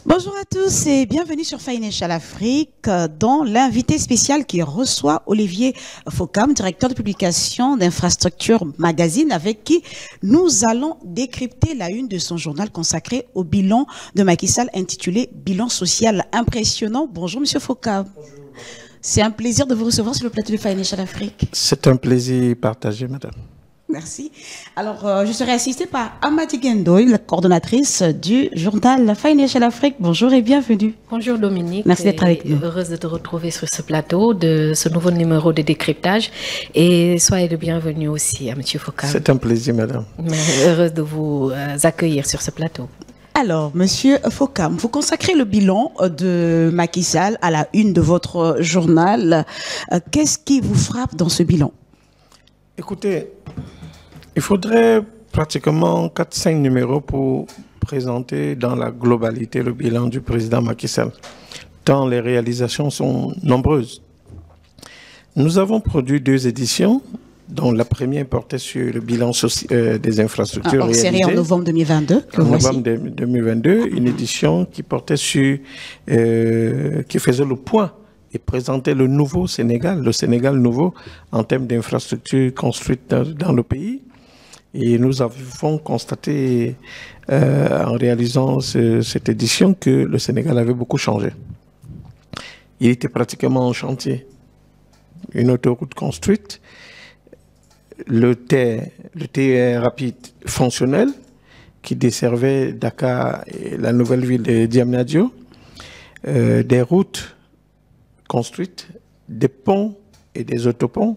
Bonjour à tous et bienvenue sur Financial Afrique, dont l'invité spécial qui reçoit Olivier Fokam, directeur de publication d'Infrastructure Magazine, avec qui nous allons décrypter la une de son journal consacré au bilan de Macky Sall intitulé Bilan social impressionnant. Bonjour Monsieur Fokam. Bonjour. C'est un plaisir de vous recevoir sur le plateau de Financial Afrique. C'est un plaisir partagé, madame. Merci. Alors, je serai assistée par Amadi Gendoy, la coordonnatrice du journal Financial Afrique. Bonjour et bienvenue. Bonjour Dominique. Merci d'être avec nous. Heureuse de te retrouver sur ce plateau de ce nouveau numéro de décryptage. Et soyez le bienvenu aussi à M. Fokam. C'est un plaisir, madame. Heureuse de vous accueillir sur ce plateau. Alors, Monsieur Fokam, vous consacrez le bilan de Macky Sall à la une de votre journal. Qu'est-ce qui vous frappe dans ce bilan? Écoutez, il faudrait pratiquement 4-5 numéros pour présenter dans la globalité le bilan du président Macky Sall, tant les réalisations sont nombreuses. Nous avons produit 2 éditions, dont la première portait sur le bilan des infrastructures réalisées. Série en novembre 2022. En novembre 2022, une édition qui portait sur, qui faisait le point et présentait le nouveau Sénégal, le Sénégal nouveau en termes d'infrastructures construites dans le pays. Et nous avons constaté en réalisant cette édition que le Sénégal avait beaucoup changé. Il était pratiquement en chantier. Une autoroute construite, le TER rapide fonctionnel qui desservait Dakar et la nouvelle ville de Diamniadio, des routes construites, des ponts et des autoponts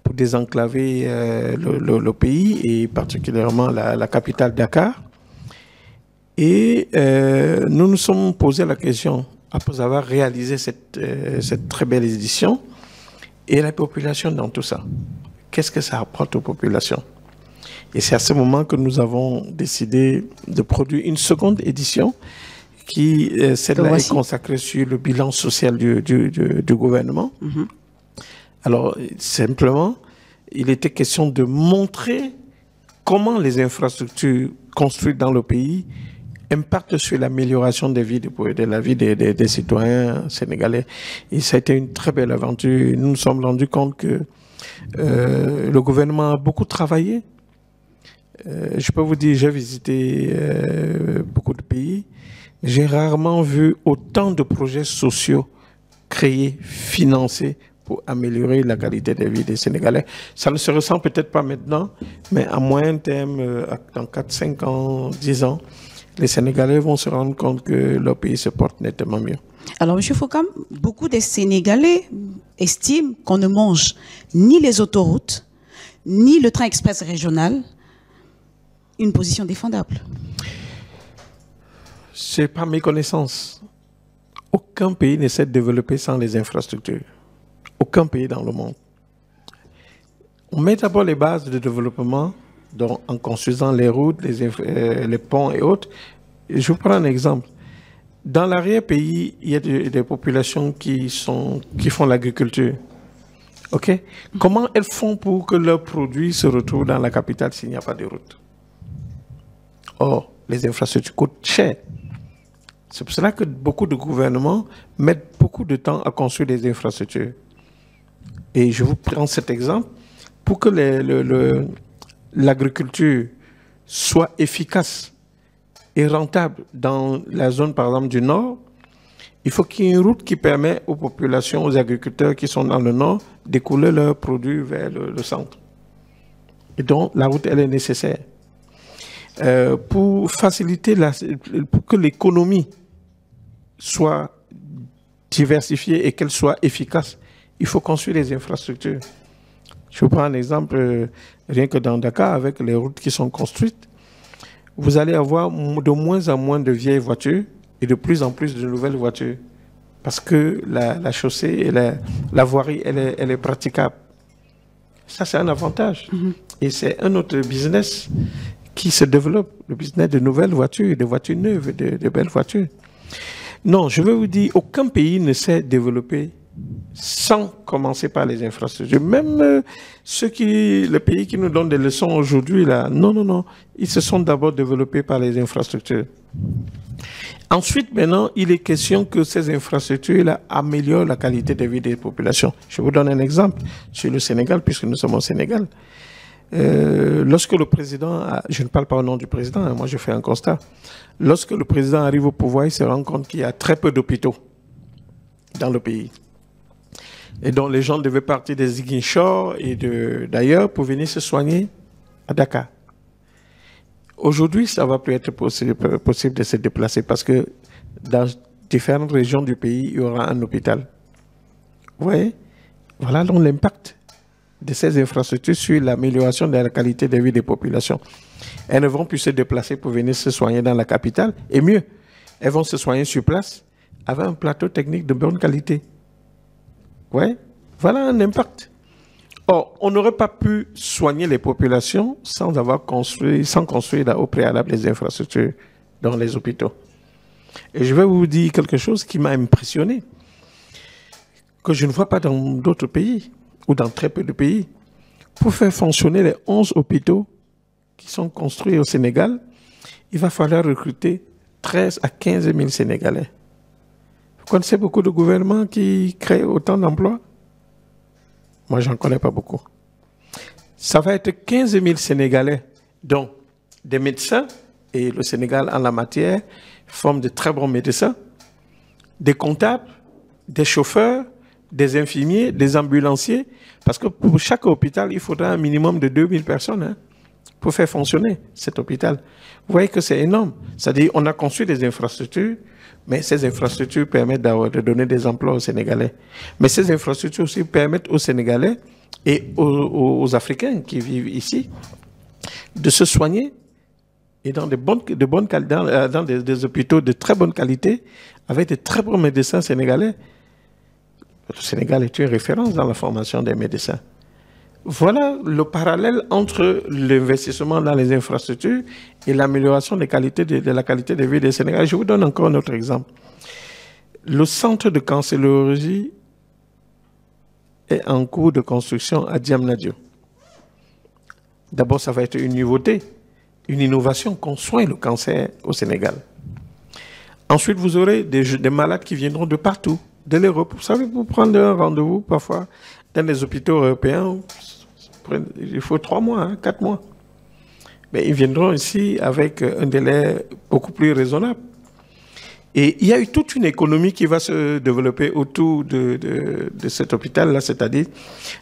pour désenclaver le pays et particulièrement la capitale Dakar. Et nous nous sommes posé la question, après avoir réalisé cette très belle édition, et la population dans tout ça. Qu'est-ce que ça apporte aux populations? Et c'est à ce moment que nous avons décidé de produire une seconde édition qui, celle-là, est consacrée sur le bilan social du gouvernement. Mm-hmm. Alors, simplement, il était question de montrer comment les infrastructures construites dans le pays impactent sur l'amélioration de la vie des citoyens sénégalais. Et ça a été une très belle aventure. Nous nous sommes rendus compte que le gouvernement a beaucoup travaillé. Je peux vous dire, j'ai visité beaucoup de pays. J'ai rarement vu autant de projets sociaux créés, financés pour améliorer la qualité de vie des Sénégalais. Ça ne se ressent peut-être pas maintenant, mais à moyen terme, dans 4, 5 ans, 10 ans, les Sénégalais vont se rendre compte que leur pays se porte nettement mieux. Alors, M. Fokam, beaucoup des Sénégalais estiment qu'on ne mange ni les autoroutes, ni le train express régional. Une position défendable. C'est pas mes connaissances. Aucun pays ne s'est développé sans les infrastructures. Aucun pays dans le monde. On met d'abord les bases de développement en construisant les routes, les ponts et autres. Et je vous prends un exemple. Dans l'arrière-pays, il y a des populations qui font l'agriculture. Okay? Comment elles font pour que leurs produits se retrouvent dans la capitale s'il n'y a pas de route? Or, les infrastructures coûtent cher. C'est pour cela que beaucoup de gouvernements mettent beaucoup de temps à construire des infrastructures. Et je vous prends cet exemple. Pour que l'agriculture soit efficace et rentable dans la zone, par exemple, du Nord, il faut qu'il y ait une route qui permet aux populations, aux agriculteurs qui sont dans le Nord, d'écouler leurs produits vers le centre. Et donc, la route, elle est nécessaire. Pour faciliter, pour que l'économie soit diversifiée et qu'elle soit efficace, il faut construire les infrastructures. Je vous prends un exemple, rien que dans Dakar, avec les routes qui sont construites, vous allez avoir de moins en moins de vieilles voitures et de plus en plus de nouvelles voitures. Parce que la chaussée et la voirie, elle est praticable. Ça, c'est un avantage. Mm-hmm. Et c'est un autre business qui se développe, le business de nouvelles voitures, de voitures neuves, de belles voitures. Non, je veux vous dire, aucun pays ne s'est développé sans commencer par les infrastructures. Même les pays qui nous donnent des leçons aujourd'hui, là, non, ils se sont d'abord développés par les infrastructures. Ensuite, maintenant, il est question que ces infrastructures-là améliorent la qualité de vie des populations. Je vous donne un exemple sur le Sénégal, puisque nous sommes au Sénégal. Lorsque le président, je ne parle pas au nom du président, hein, moi je fais un constat. Lorsque le président arrive au pouvoir, il se rend compte qu'il y a très peu d'hôpitaux dans le pays. Et donc les gens devaient partir des Ziguinchor et d'ailleurs pour venir se soigner à Dakar. Aujourd'hui, ça ne va plus être possible de se déplacer parce que dans différentes régions du pays, il y aura un hôpital. Vous voyez? Voilà donc l'impact de ces infrastructures sur l'amélioration de la qualité de vie des populations. Elles ne vont plus se déplacer pour venir se soigner dans la capitale. Et mieux, elles vont se soigner sur place avec un plateau technique de bonne qualité. Ouais, voilà un impact. Or, on n'aurait pas pu soigner les populations sans construire au préalable les infrastructures dans les hôpitaux. Et je vais vous dire quelque chose qui m'a impressionné, que je ne vois pas dans d'autres pays, ou dans très peu de pays. Pour faire fonctionner les 11 hôpitaux qui sont construits au Sénégal, il va falloir recruter 13 à 15 000 Sénégalais. Vous connaissez beaucoup de gouvernements qui créent autant d'emplois? Moi, j'en connais pas beaucoup. Ça va être 15 000 Sénégalais, dont des médecins, et le Sénégal en la matière forme de très bons médecins, des comptables, des chauffeurs, des infirmiers, des ambulanciers, parce que pour chaque hôpital, il faudra un minimum de 2000 personnes hein, pour faire fonctionner cet hôpital. Vous voyez que c'est énorme. C'est-à-dire qu'on a construit des infrastructures, mais ces infrastructures permettent de donner des emplois aux Sénégalais. Mais ces infrastructures aussi permettent aux Sénégalais et aux Africains qui vivent ici de se soigner et dans des hôpitaux de très bonne qualité, avec de très bons médecins sénégalais. Le Sénégal est une référence dans la formation des médecins. Voilà le parallèle entre l'investissement dans les infrastructures et l'amélioration de la qualité de vie des Sénégalais. Je vous donne encore un autre exemple. Le centre de cancérologie est en cours de construction à Diamniadio. D'abord, ça va être une nouveauté, une innovation qu'on soigne le cancer au Sénégal. Ensuite, vous aurez des malades qui viendront de partout, de l'Europe. Vous savez, pour prendre un rendez-vous, parfois, dans les hôpitaux européens, il faut 3 mois, 4 mois. Mais ils viendront ici avec un délai beaucoup plus raisonnable. Et il y a eu toute une économie qui va se développer autour de cet hôpital-là, c'est-à-dire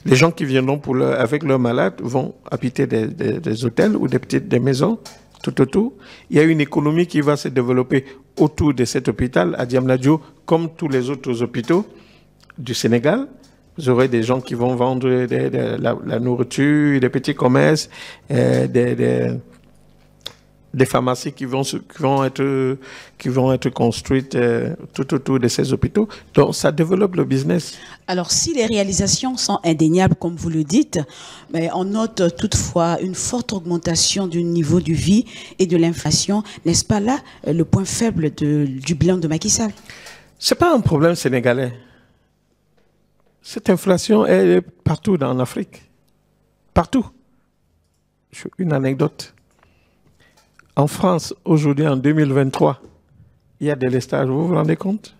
les gens qui viendront avec leurs malades vont habiter des hôtels ou des maisons tout autour. Il y a une économie qui va se développer autour de cet hôpital à Diamniadio, comme tous les autres hôpitaux du Sénégal. Vous aurez des gens qui vont vendre la nourriture, des petits commerces, des pharmacies qui vont être construites tout autour de ces hôpitaux. Donc, ça développe le business. Alors, si les réalisations sont indéniables, comme vous le dites, mais on note toutefois une forte augmentation du niveau de vie et de l'inflation. N'est-ce pas là le point faible du bilan de Macky Sall? Ce n'est pas un problème sénégalais. Cette inflation est partout en Afrique. Partout. Une anecdote. En France, aujourd'hui, en 2023, il y a des délestage. Vous vous rendez compte?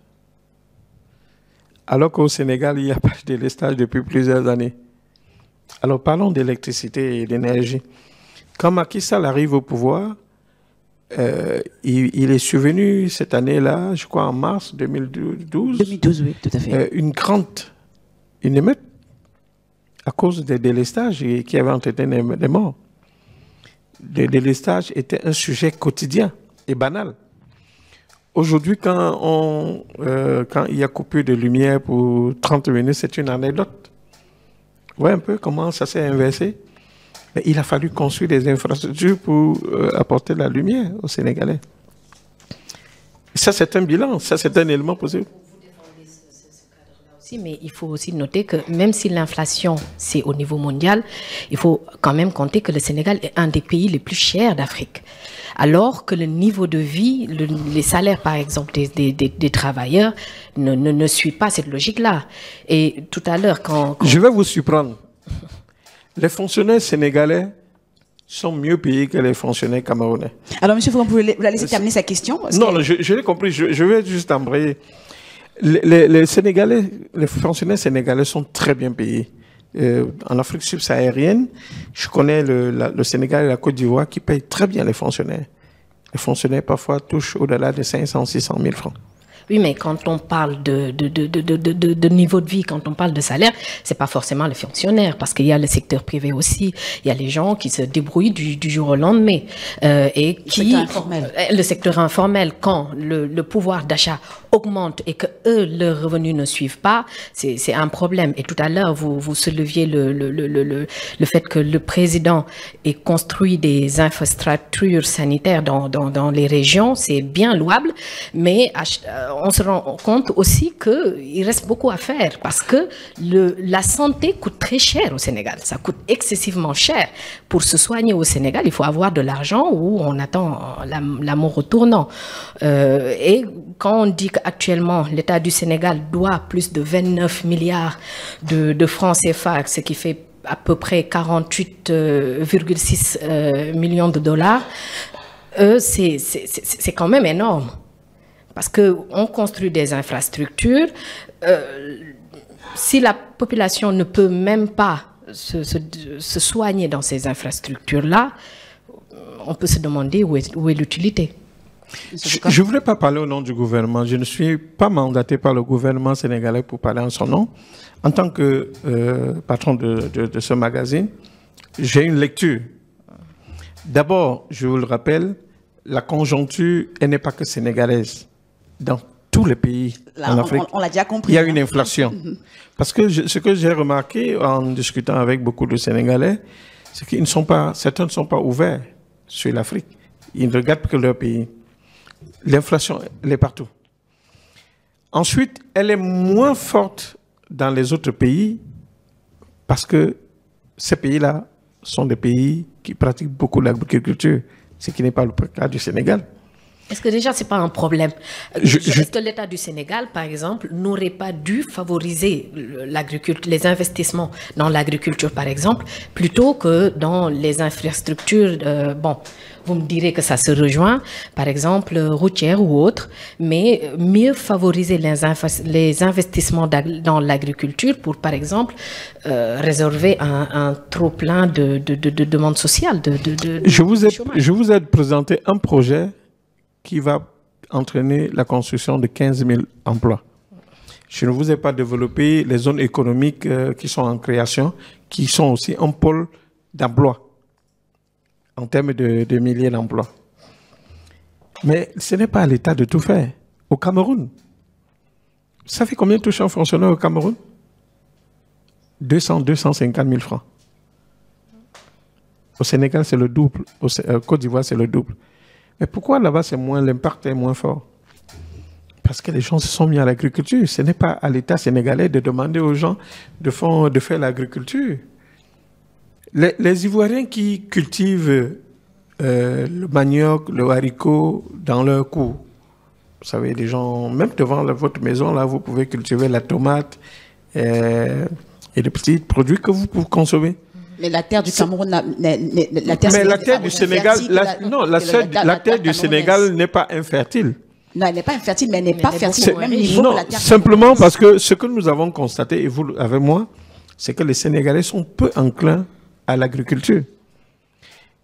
Alors qu'au Sénégal, il n'y a pas de délestage depuis plusieurs années. Alors, parlons d'électricité et d'énergie. Quand Macky Sall arrive au pouvoir, il est survenu cette année-là, je crois en mars 2012. 2012, oui, tout à fait. Une émeute à cause des délestages qui avaient entraîné des morts. Le délestage était un sujet quotidien et banal. Aujourd'hui, quand il y a coupure de lumière pour 30 minutes, c'est une anecdote. Vous voyez un peu comment ça s'est inversé? Mais il a fallu construire des infrastructures pour apporter la lumière aux Sénégalais. Ça, c'est un bilan, ça, c'est un élément possible. aussi, mais il faut aussi noter que même si l'inflation, c'est au niveau mondial, il faut quand même compter que le Sénégal est un des pays les plus chers d'Afrique. Alors que le niveau de vie, les salaires, par exemple, des travailleurs ne suit pas cette logique-là. Et tout à l'heure, quand... Je vais vous surprendre. Les fonctionnaires sénégalais sont mieux payés que les fonctionnaires camerounais. Alors, monsieur, vous pouvez la laisser terminer sa question? Non, je l'ai compris. Je vais juste embrayer. Les Sénégalais, les fonctionnaires sénégalais sont très bien payés. En Afrique subsaharienne, je connais le Sénégal et la Côte d'Ivoire qui payent très bien les fonctionnaires. Les fonctionnaires parfois touchent au-delà de 500, 600 000 francs. Oui, mais quand on parle de niveau de vie, quand on parle de salaire, c'est pas forcément les fonctionnaires, parce qu'il y a le secteur privé aussi. Il y a les gens qui se débrouillent du jour au lendemain. Et qui, le secteur informel, quand le pouvoir d'achat augmente et que eux, leurs revenus ne suivent pas, c'est un problème. Et tout à l'heure, vous souleviez le fait que le président ait construit des infrastructures sanitaires dans les régions. C'est bien louable, mais on se rend compte aussi qu'il reste beaucoup à faire parce que la santé coûte très cher au Sénégal. Ça coûte excessivement cher. Pour se soigner au Sénégal, il faut avoir de l'argent ou on attend la mort au tournant. Et quand on dit qu'actuellement l'État du Sénégal doit plus de 29 milliards de francs CFA, ce qui fait à peu près 48,6 millions de dollars, c'est quand même énorme. Parce qu'on construit des infrastructures. Si la population ne peut même pas se soigner dans ces infrastructures-là, on peut se demander où est l'utilité. Je ne voulais pas parler au nom du gouvernement. Je ne suis pas mandaté par le gouvernement sénégalais pour parler en son nom. En tant que patron de ce magazine, j'ai une lecture. D'abord, je vous le rappelle, la conjoncture, elle n'est pas que sénégalaise. Dans tous les pays en Afrique, on l'a déjà compris, il y a une inflation. Parce que ce que j'ai remarqué en discutant avec beaucoup de Sénégalais, c'est qu'ils ne sont pas, certains ne sont pas ouverts sur l'Afrique. Ils ne regardent que leur pays. L'inflation, elle est partout. Ensuite, elle est moins forte dans les autres pays parce que ces pays-là sont des pays qui pratiquent beaucoup l'agriculture, ce qui n'est pas le cas du Sénégal. Est-ce que déjà, ce n'est pas un problème? Est-ce que l'État du Sénégal, par exemple, n'aurait pas dû favoriser les investissements dans l'agriculture, par exemple, plutôt que dans les infrastructures, bon, vous me direz que ça se rejoint, par exemple, routières ou autres, mais mieux favoriser les investissements dans l'agriculture pour, par exemple, réserver un trop-plein de demandes sociales. Je vous ai présenté un projet qui va entraîner la construction de 15 000 emplois. Je ne vous ai pas développé les zones économiques qui sont en création, qui sont aussi un pôle d'emploi en termes de milliers d'emplois. Mais ce n'est pas à l'État de tout faire. Au Cameroun, vous savez combien touche un fonctionnaire au Cameroun? 250 000 francs. Au Sénégal, c'est le double. Au Côte d'Ivoire, c'est le double. Mais pourquoi là-bas, l'impact est moins fort? Parce que les gens se sont mis à l'agriculture. Ce n'est pas à l'État sénégalais de demander aux gens de faire l'agriculture. Les Ivoiriens qui cultivent le manioc, le haricot dans leur cour, vous savez, les gens, même devant votre maison, là, vous pouvez cultiver la tomate et les petits produits que vous pouvez consommer. Mais la terre du Cameroun, la terre du Sénégal, la terre du Sénégal n'est pas infertile. Non, elle n'est pas infertile, mais elle n'est pas fertile au même niveau que la terre. Simplement parce que ce que nous avons constaté, et vous avec moi, c'est que les Sénégalais sont peu enclins à l'agriculture.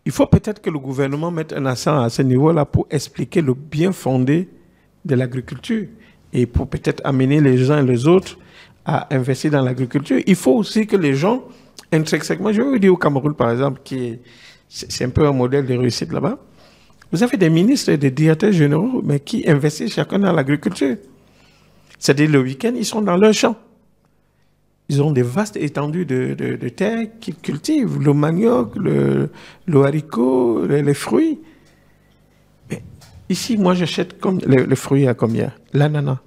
Il faut peut-être que le gouvernement mette un accent à ce niveau-là pour expliquer le bien fondé de l'agriculture et pour peut-être amener les uns et les autres à investir dans l'agriculture. Il faut aussi que les gens intrinsèquement, je vais vous dire au Cameroun, par exemple, c'est un peu un modèle de réussite là-bas. Vous avez des ministres et des directeurs généraux, mais qui investissent chacun dans l'agriculture. C'est-à-dire, le week-end, ils sont dans leur champ. Ils ont des vastes étendues de terre qu'ils cultivent, le manioc, le haricot, les fruits. Mais ici, moi, j'achète les fruits à combien? L'ananas,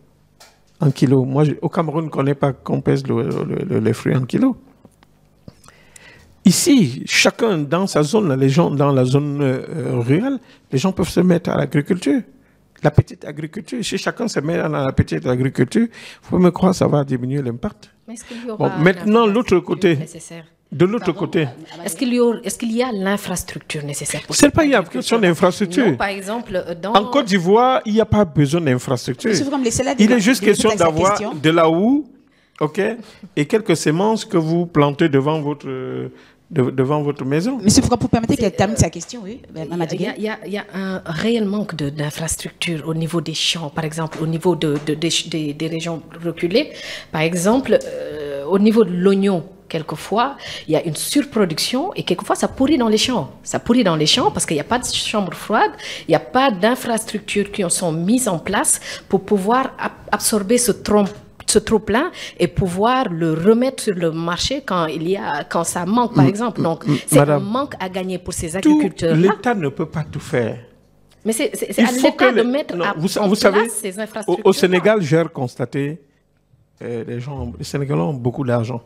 en kilos. Moi, au Cameroun, on ne connaît pas qu'on pèse les fruits en kilos. Ici, chacun dans sa zone, les gens dans la zone rurale, les gens peuvent se mettre à l'agriculture. La petite agriculture, si chacun se met dans la petite agriculture, il faut me croire ça va diminuer l'impact. Bon, maintenant, l'autre côté, de l'autre côté, est-ce qu'il y a l'infrastructure nécessaire pour c'est pas une question d'infrastructure. Par exemple, en Côte d'Ivoire, il n'y a pas besoin d'infrastructure. Il est juste question d'avoir de la houe, ok, et quelques semences que vous plantez devant votre maison. Monsieur Foucault, pour permettre qu'elle termine sa question, oui. Il y a un réel manque d'infrastructures au niveau des champs, par exemple, au niveau des régions reculées. Par exemple, au niveau de l'oignon, quelquefois, il y a une surproduction et quelquefois, ça pourrit dans les champs. Ça pourrit dans les champs parce qu'il n'y a pas de chambre froide, il n'y a pas d'infrastructures qui sont mises en place pour pouvoir absorber ce trop-plein et pouvoir le remettre sur le marché quand ça manque, par exemple. Donc, c'est un manque à gagner pour ces agriculteurs. L'État ne peut pas tout faire. Mais c'est à l'État de mettre en place ces infrastructures. Au Sénégal, j'ai constaté, les Sénégalais ont beaucoup d'argent.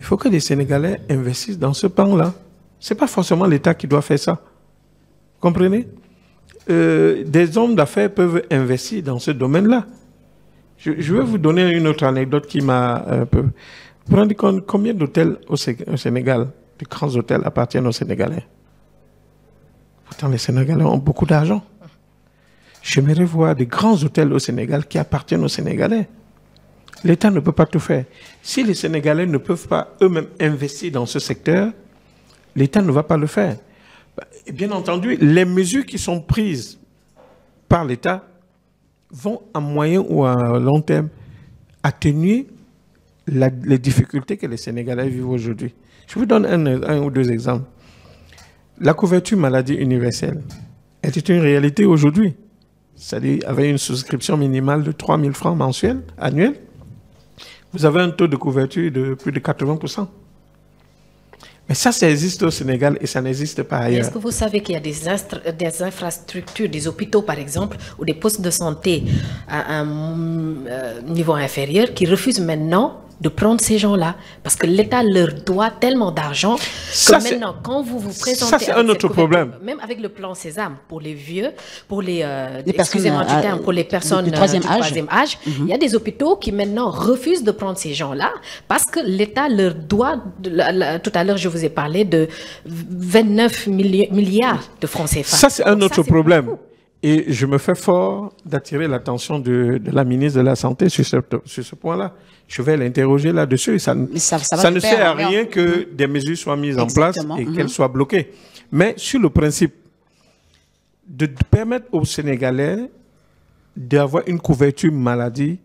Il faut que les Sénégalais investissent dans ce pan-là. Ce n'est pas forcément l'État qui doit faire ça. Vous comprenez? Des hommes d'affaires peuvent investir dans ce domaine-là. Je vais vous donner une autre anecdote qui m'a un peu... Vous vous rendez compte combien d'hôtels au Sénégal, de grands hôtels appartiennent aux Sénégalais? Pourtant, les Sénégalais ont beaucoup d'argent. J'aimerais voir des grands hôtels au Sénégal qui appartiennent aux Sénégalais. L'État ne peut pas tout faire. Si les Sénégalais ne peuvent pas eux-mêmes investir dans ce secteur, l'État ne va pas le faire. Et bien entendu, les mesures qui sont prises par l'État vont à moyen ou à long terme atténuer les difficultés que les Sénégalais vivent aujourd'hui. Je vous donne un ou deux exemples. La couverture maladie universelle est une réalité aujourd'hui. C'est-à-dire avec une souscription minimale de 3 000 francs mensuels, annuels, vous avez un taux de couverture de plus de 80%. Mais ça existe au Sénégal et ça n'existe pas ailleurs. Est-ce que vous savez qu'il y a des infrastructures, des hôpitaux par exemple, ou des postes de santé à un niveau inférieur qui refusent maintenant de prendre ces gens-là parce que l'État leur doit tellement d'argent que maintenant, quand vous vous présentez... Ça, c'est un autre problème. Même avec le plan Sésame, pour les vieux, pour les excusez-moi du terme, pour les personnes du troisième âge, il y a des hôpitaux qui maintenant refusent de prendre ces gens-là parce que l'État leur doit... Tout à l'heure, je vous ai parlé de 29 milliards de francs CFA. Ça, c'est un autre problème. Beaucoup. Et je me fais fort d'attirer l'attention de la ministre de la Santé sur ce point-là. Je vais l'interroger là-dessus. Ça ne sert à rien que des mesures soient mises en place et qu'elles soient bloquées. Mais sur le principe de permettre aux Sénégalais d'avoir une couverture maladie,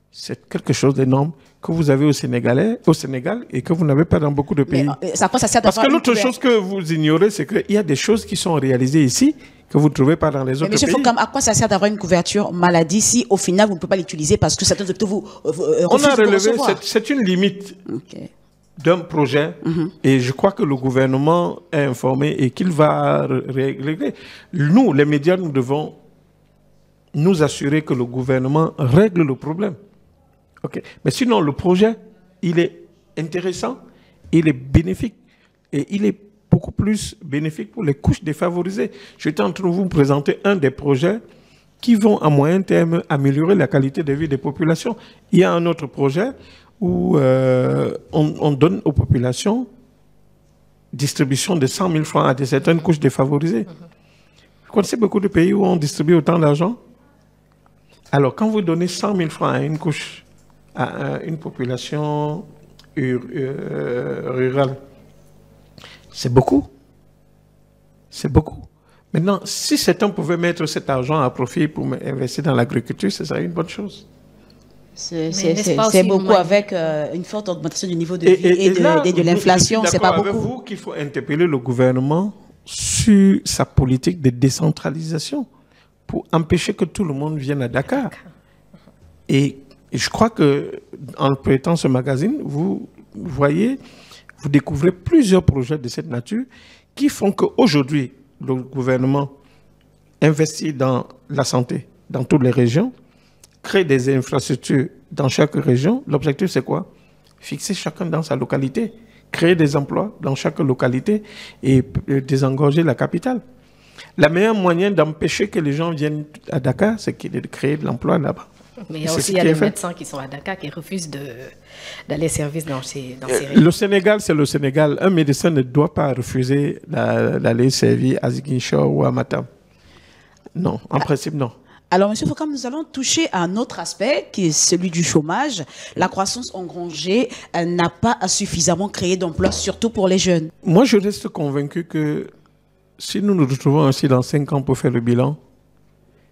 c'est quelque chose d'énorme que vous avez au Sénégal et que vous n'avez pas dans beaucoup de pays. Parce que l'autre chose que vous ignorez, c'est qu'il y a des choses qui sont réalisées ici que vous ne trouvez pas dans les autres pays. Monsieur Foucault, à quoi ça sert d'avoir une couverture maladie si au final vous ne pouvez pas l'utiliser parce que certains hôpitaux vous refusent de recevoir? C'est une limite d'un projet et je crois que le gouvernement est informé et qu'il va régler. Nous, les médias, nous devons nous assurer que le gouvernement règle le problème. Mais sinon, le projet, il est intéressant, il est bénéfique et il est beaucoup plus bénéfique pour les couches défavorisées. Je suis en train de vous présenter un des projets qui vont à moyen terme améliorer la qualité de vie des populations. Il y a un autre projet où on donne aux populations distribution de 100 000 francs à certaines couches défavorisées. Vous connaissez beaucoup de pays où on distribue autant d'argent? Alors, quand vous donnez 100 000 francs à une couche, à une population rurale, c'est beaucoup. C'est beaucoup. Maintenant, si certains pouvaient mettre cet argent à profit pour investir dans l'agriculture, ce serait une bonne chose. C'est beaucoup avec une forte augmentation du niveau de vie et de l'inflation. C'est pas beaucoup. Avec vous qu'il faut interpeller le gouvernement sur sa politique de décentralisation pour empêcher que tout le monde vienne à Dakar. Et je crois que en prêtant ce magazine, vous voyez, vous découvrez plusieurs projets de cette nature qui font qu'aujourd'hui, le gouvernement investit dans la santé dans toutes les régions, créer des infrastructures dans chaque région. L'objectif, c'est quoi? Fixer chacun dans sa localité, créer des emplois dans chaque localité et désengorger la capitale. La meilleure moyen d'empêcher que les gens viennent à Dakar, c'est de créer de l'emploi là-bas. Mais il y a des médecins qui sont à Dakar qui refusent d'aller service dans ces régions. Le Sénégal, c'est le Sénégal. Un médecin ne doit pas refuser d'aller servir à Ziguinchor ou à Matam. Non, en principe, non. Alors, M. Fokam, nous allons toucher à un autre aspect qui est celui du chômage. La croissance engrangée n'a pas suffisamment créé d'emplois, surtout pour les jeunes. Moi, je reste convaincu que si nous nous retrouvons ainsi dans 5 ans pour faire le bilan,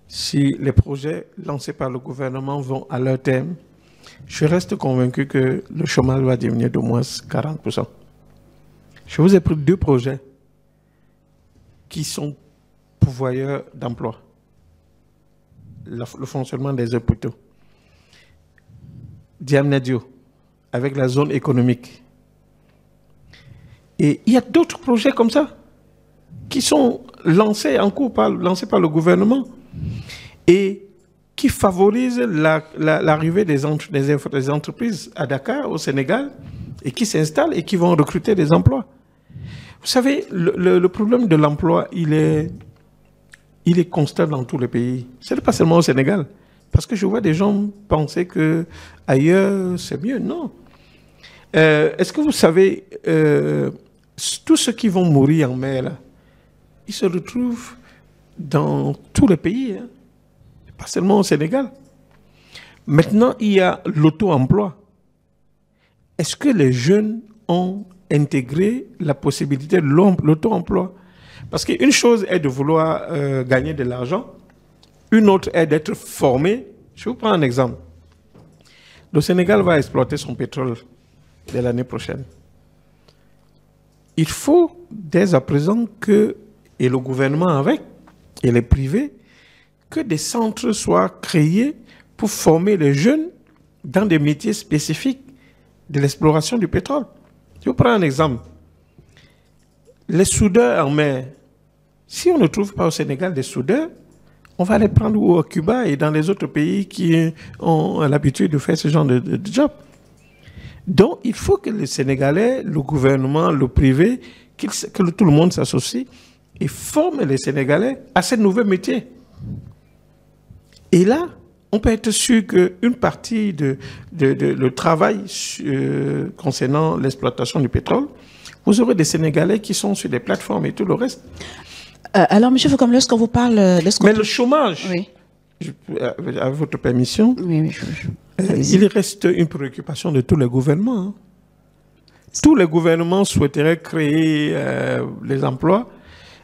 si les projets lancés par le gouvernement vont à leur terme, je reste convaincu que le chômage va diminuer d'au moins 40%. Je vous ai pris 2 projets qui sont pourvoyeurs d'emplois. Le fonctionnement des hôpitaux. Diamnadio, avec la zone économique. Et il y a d'autres projets comme ça qui sont lancés en cours lancés par le gouvernement et qui favorisent l'arrivée des entreprises à Dakar, au Sénégal, et qui s'installent et qui vont recruter des emplois. Vous savez, le problème de l'emploi, il est constant dans tous les pays. Ce n'est pas seulement au Sénégal. Parce que je vois des gens penser qu'ailleurs, c'est mieux. Non. Est-ce que vous savez, tous ceux qui vont mourir en mer, là, ils se retrouvent dans tous les pays, hein, pas seulement au Sénégal. Maintenant, il y a l'auto-emploi. Est-ce que les jeunes ont intégré la possibilité de l'auto-emploi? Parce qu'une chose est de vouloir gagner de l'argent, une autre est d'être formé. Je vous prends un exemple. Le Sénégal va exploiter son pétrole dès l'année prochaine. Il faut dès à présent que, et le gouvernement avec, et les privés, que des centres soient créés pour former les jeunes dans des métiers spécifiques de l'exploration du pétrole. Je vous prends un exemple. Les soudeurs en mer, si on ne trouve pas au Sénégal des soudeurs, on va les prendre au Cuba et dans les autres pays qui ont l'habitude de faire ce genre de job. Donc, il faut que les Sénégalais, le gouvernement, le privé, que tout le monde s'associe et forme les Sénégalais à ces nouveaux métiers. Et là, on peut être sûr qu'une partie le travail concernant l'exploitation du pétrole, vous aurez des Sénégalais qui sont sur des plateformes et tout le reste. Alors, M. Fokam, lorsqu'on vous parle... Mais le chômage, oui. Avec votre permission, oui, il reste une préoccupation de tous les gouvernements. Hein. Tous les gouvernements souhaiteraient créer les emplois,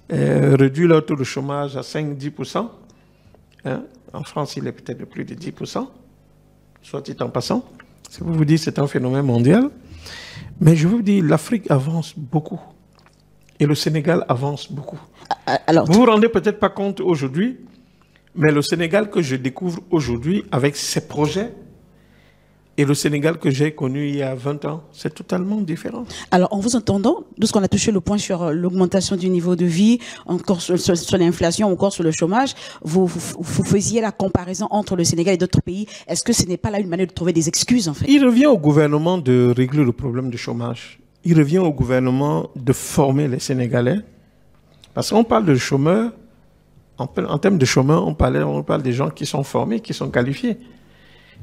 réduire leur taux de chômage à 5-10%. Hein. En France, il est peut-être de plus de 10%, soit dit en passant. Si vous vous dites que c'est un phénomène mondial. Mais je vous dis, l'Afrique avance beaucoup. Et le Sénégal avance beaucoup. Alors, vous ne vous rendez peut-être pas compte aujourd'hui, mais le Sénégal que je découvre aujourd'hui avec ses projets et le Sénégal que j'ai connu il y a 20 ans, c'est totalement différent. Alors, en vous entendant, lorsqu'on a touché le point sur l'augmentation du niveau de vie, encore sur l'inflation, encore sur le chômage, vous faisiez la comparaison entre le Sénégal et d'autres pays. Est-ce que ce n'est pas là une manière de trouver des excuses, en fait? Il revient au gouvernement de régler le problème du chômage. Il revient au gouvernement de former les Sénégalais. Parce qu'on parle de chômeurs, en termes de chômeurs, on parle des gens qui sont formés, qui sont qualifiés.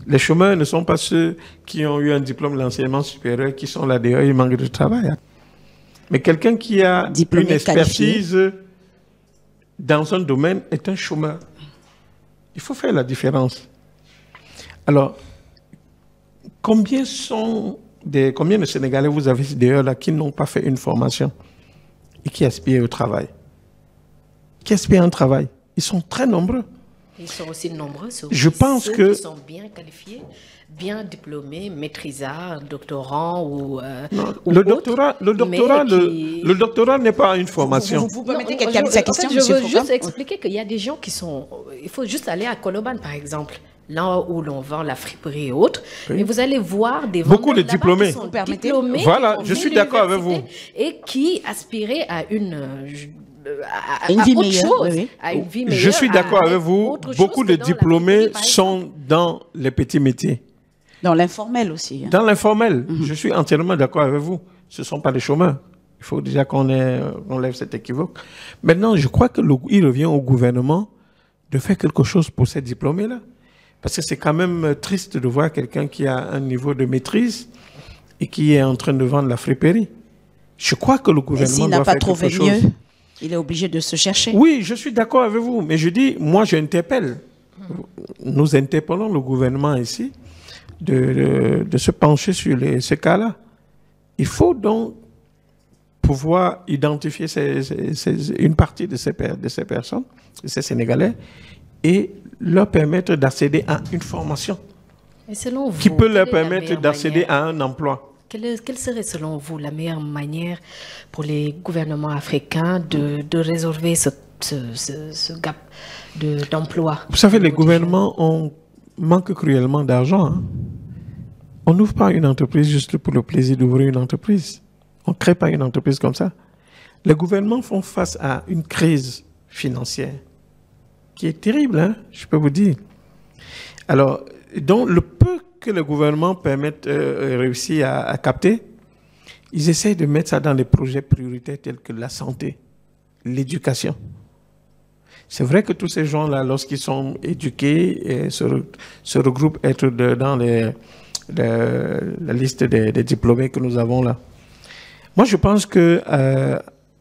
Les chômeurs ne sont pas ceux qui ont eu un diplôme d'enseignement supérieur, qui sont là dehors, ils manquent de travail. Mais quelqu'un qui a une expertise dans un domaine est un chômeur. Il faut faire la différence. Alors, combien de Sénégalais vous avez d'ailleurs là qui n'ont pas fait une formation et qui aspirent au travail? Qui aspirent à un travail? Ils sont très nombreux. Ils sont aussi nombreux, je pense ceux que qui sont bien qualifiés, bien diplômés, maîtrisards, doctorants ou le doctorat n'est pas une formation. Vous permettez quelqu'un sa question, en fait, je veux juste expliquer qu'il y a des gens qui sont... Il faut juste aller à Colobane, par exemple, là où l'on vend la friperie et autres, oui. Et vous allez voir des vendeurs beaucoup de diplômés. Qui sont diplômés. Voilà, je suis d'accord avec vous. Et qui aspiraient à une une vie autre meilleure, chose, oui, oui. à une vie meilleure. Je suis d'accord avec vous. autre chose Beaucoup que de dans la diplômés périphérie, par exemple. sont dans les petits métiers. Dans l'informel aussi. Hein. Dans l'informel, je suis entièrement d'accord avec vous. Ce ne sont pas des chômeurs. Il faut déjà qu'on lève cet équivoque. Maintenant, je crois qu'il revient au gouvernement de faire quelque chose pour ces diplômés-là. Parce que c'est quand même triste de voir quelqu'un qui a un niveau de maîtrise et qui est en train de vendre la friperie. Je crois que le Et gouvernement s'il n'a doit pas faire trouvé quelque chose. mieux, il est obligé de se chercher. Oui, je suis d'accord avec vous, mais je dis, moi j'interpelle. Nous interpellons le gouvernement ici de se pencher sur ces cas-là. Il faut donc pouvoir identifier une partie de ces personnes, de ces Sénégalais, et leur permettre d'accéder à une formation Et selon vous, qui peut leur quelle est la permettre meilleure d'accéder manière- à un emploi. Quelle serait selon vous la meilleure manière pour les gouvernements africains de résorber ce gap d'emploi? Vous savez, les au niveau des gouvernements manquent cruellement d'argent. Hein. On n'ouvre pas une entreprise juste pour le plaisir d'ouvrir une entreprise. On ne crée pas une entreprise comme ça. Les gouvernements font face à une crise financière qui est terrible, hein, je peux vous dire. Alors, donc, le peu que le gouvernement réussit à capter, ils essayent de mettre ça dans des projets prioritaires tels que la santé, l'éducation. C'est vrai que tous ces gens-là, lorsqu'ils sont éduqués, se regroupent être dans la liste des diplômés que nous avons là. Moi, je pense que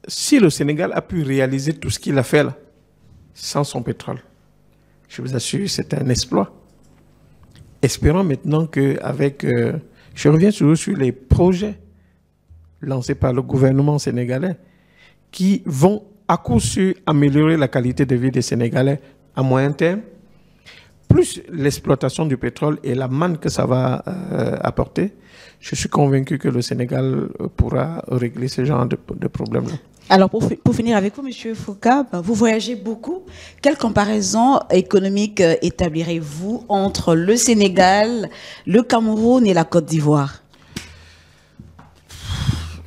si le Sénégal a pu réaliser tout ce qu'il a fait là, sans son pétrole, je vous assure, c'est un exploit. Espérons maintenant qu'avec... je reviens sur les projets lancés par le gouvernement sénégalais qui vont à coup sûr améliorer la qualité de vie des Sénégalais à moyen terme, plus l'exploitation du pétrole et la manne que ça va apporter. Je suis convaincu que le Sénégal pourra régler ce genre de problèmes-là. Alors, pour finir avec vous, M. Foucault, vous voyagez beaucoup. Quelle comparaison économique établirez-vous entre le Sénégal, le Cameroun et la Côte d'Ivoire?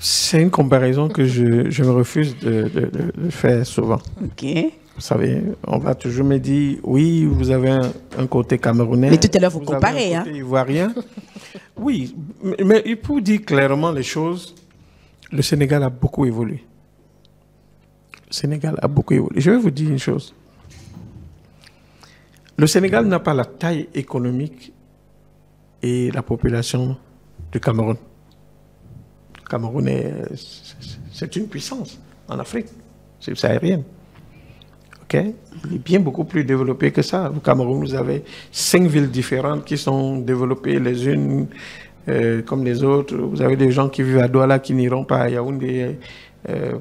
C'est une comparaison que je me refuse de faire souvent. Ok. Vous savez, on va toujours me dire, oui, vous avez un côté camerounais. Mais tout à l'heure, vous avez comparez, un côté ivoirien. Oui, mais pour dire clairement les choses, le Sénégal a beaucoup évolué. Le Sénégal a beaucoup évolué. Je vais vous dire une chose. Le Sénégal n'a pas la taille économique et la population du Cameroun. Le Cameroun, c'est une puissance en Afrique subsaharienne. Okay. Il est bien beaucoup plus développé que ça. Au Cameroun, vous avez 5 villes différentes qui sont développées les unes comme les autres. Vous avez des gens qui vivent à Douala qui n'iront pas à Yaoundé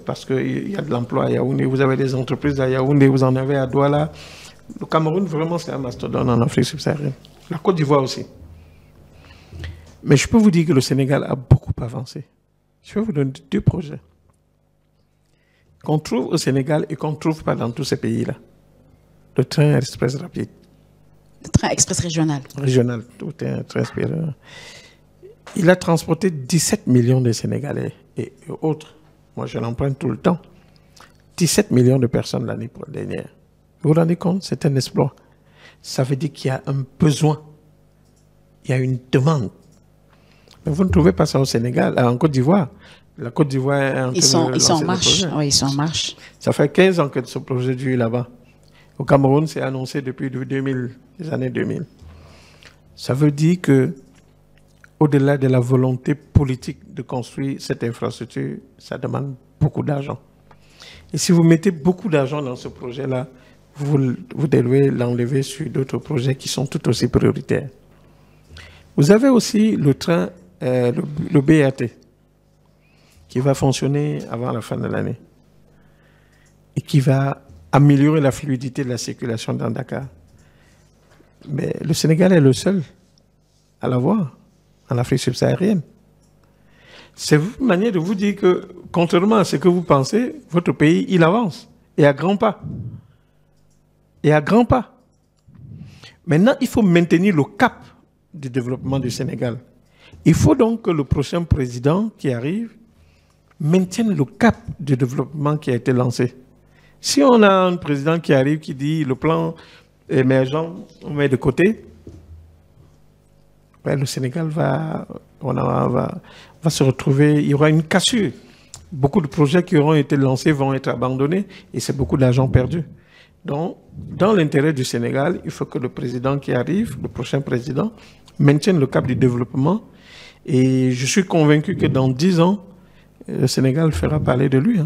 parce qu'il y a de l'emploi à Yaoundé. Vous avez des entreprises à Yaoundé, vous en avez à Douala. Le Cameroun, vraiment, c'est un mastodonte en Afrique subsaharienne. La Côte d'Ivoire aussi. Mais je peux vous dire que le Sénégal a beaucoup avancé. Je vais vous donner 2 projets qu'on trouve au Sénégal et qu'on ne trouve pas dans tous ces pays-là. Le train express rapide. Le train express régional. Régional, tout est très inspirant. Il a transporté 17 millions de Sénégalais et autres. Moi, je l'emprunte tout le temps. 17 millions de personnes l'année dernière. Vous vous rendez compte? C'est un exploit. Ça veut dire qu'il y a un besoin. Il y a une demande. Mais vous ne trouvez pas ça au Sénégal, en Côte d'Ivoire. La Côte d'Ivoire est en train Ils sont en de marche. Oui, ils sont en marche. Ça fait 15 ans que ce projet dure là-bas. Au Cameroun, c'est annoncé depuis les années 2000. Ça veut dire que, au-delà de la volonté politique de construire cette infrastructure, ça demande beaucoup d'argent. Et si vous mettez beaucoup d'argent dans ce projet-là, vous devez l'enlever sur d'autres projets qui sont tout aussi prioritaires. Vous avez aussi le train, le BRT, qui va fonctionner avant la fin de l'année et qui va améliorer la fluidité de la circulation dans Dakar. Mais le Sénégal est le seul à l'avoir en Afrique subsaharienne. C'est une manière de vous dire que, contrairement à ce que vous pensez, votre pays, il avance, et à grands pas. Et à grands pas. Maintenant, il faut maintenir le cap du développement du Sénégal. Il faut donc que le prochain président qui arrive maintienne le cap du développement qui a été lancé. Si on a un président qui arrive, qui dit le plan émergent, on met de côté, le Sénégal va se retrouver, il y aura une cassure. Beaucoup de projets qui auront été lancés vont être abandonnés et c'est beaucoup d'argent perdu. Donc, dans l'intérêt du Sénégal, il faut que le président qui arrive, le prochain président, maintienne le cap du développement. Et je suis convaincu que dans 10 ans, le Sénégal fera parler de lui.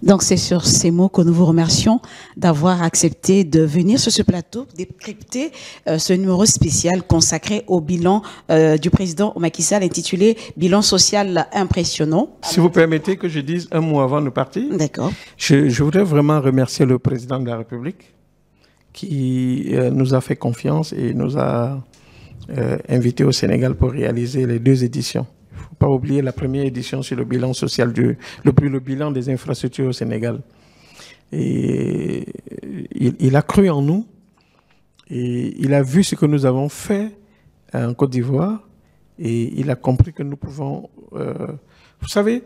Donc, c'est sur ces mots que nous vous remercions d'avoir accepté de venir sur ce plateau, décrypter ce numéro spécial consacré au bilan du président Macky Sall intitulé « Bilan social impressionnant ». Si vous permettez que je dise un mot avant de partir. D'accord. Je voudrais vraiment remercier le président de la République qui nous a fait confiance et nous a invités au Sénégal pour réaliser les 2 éditions. Il ne faut pas oublier la première édition sur le bilan social, le bilan des infrastructures au Sénégal. Et il a cru en nous et il a vu ce que nous avons fait en Côte d'Ivoire et il a compris que nous pouvons... vous savez,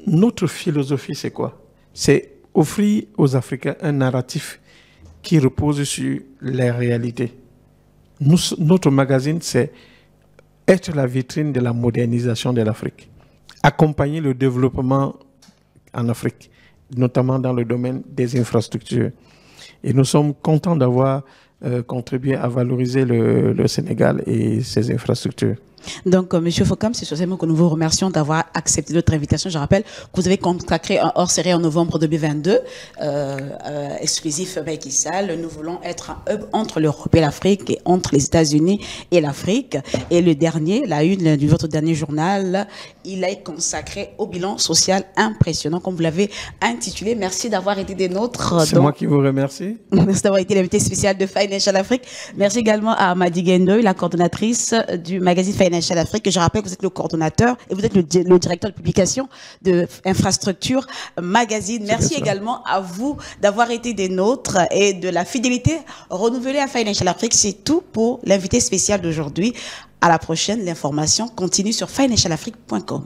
notre philosophie, c'est quoi? C'est offrir aux Africains un narratif qui repose sur les réalités. Notre magazine, c'est être la vitrine de la modernisation de l'Afrique, accompagner le développement en Afrique, notamment dans le domaine des infrastructures. Et nous sommes contents d'avoir contribué à valoriser le Sénégal et ses infrastructures. Donc, M. Fokam, c'est sur ces mots que nous vous remercions d'avoir accepté notre invitation. Je rappelle que vous avez consacré un hors-série en novembre 2022, exclusif Macky Sall. Nous voulons être un hub entre l'Europe et l'Afrique et entre les États-Unis et l'Afrique. Et le dernier, la une de votre dernier journal, il est consacré au bilan social impressionnant, comme vous l'avez intitulé. Merci d'avoir été des nôtres. C'est moi qui vous remercie. Merci d'avoir été l'invité spécial de Financial Afrique. Merci également à Madi Gendoy, la coordonnatrice du magazine Financial Afrique. Je rappelle que vous êtes le coordonnateur et vous êtes le directeur de publication de Infrastructure Magazine. Merci également à vous d'avoir été des nôtres et de la fidélité renouvelée à Financial Afrique. C'est tout pour l'invité spécial d'aujourd'hui. À la prochaine, l'information continue sur financialafrique.com.